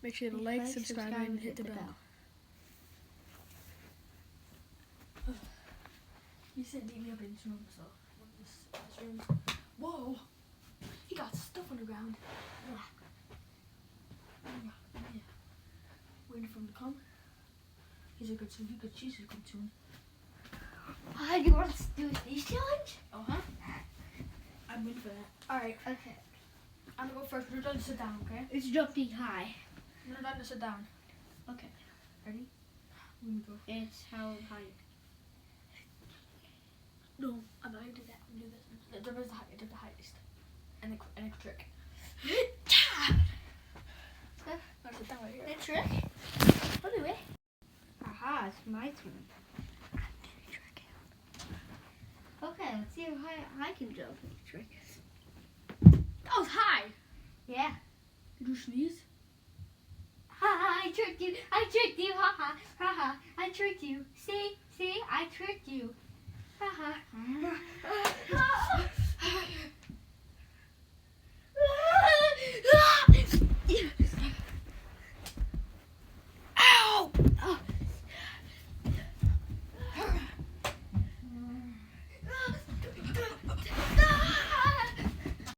Make sure to like, subscribe, and hit the bell. You said meet me up in this room, so this room. Whoa! He got stuff on the ground. Yeah. Waiting for him to come. She's a good tune. Hi, do you want to do a sneeze challenge? I'm in for that. Alright, Okay. I'm gonna go first. We're done to sit down, okay? It's jumping high. We're done to sit down. Okay. Ready? Let me go. It's how high. No, I'm not gonna do that. I'm gonna do this. There's the highest. And a trick. I'll sit down right here. The trick? What do it? Aha, it's my turn. Okay, let's see how high I can jump with the trick. That was high! Yeah. Did you sneeze? Ha ha, I tricked you. I tricked you. Ha ha. Ha ha. I tricked you. See, I tricked you. Ha ha.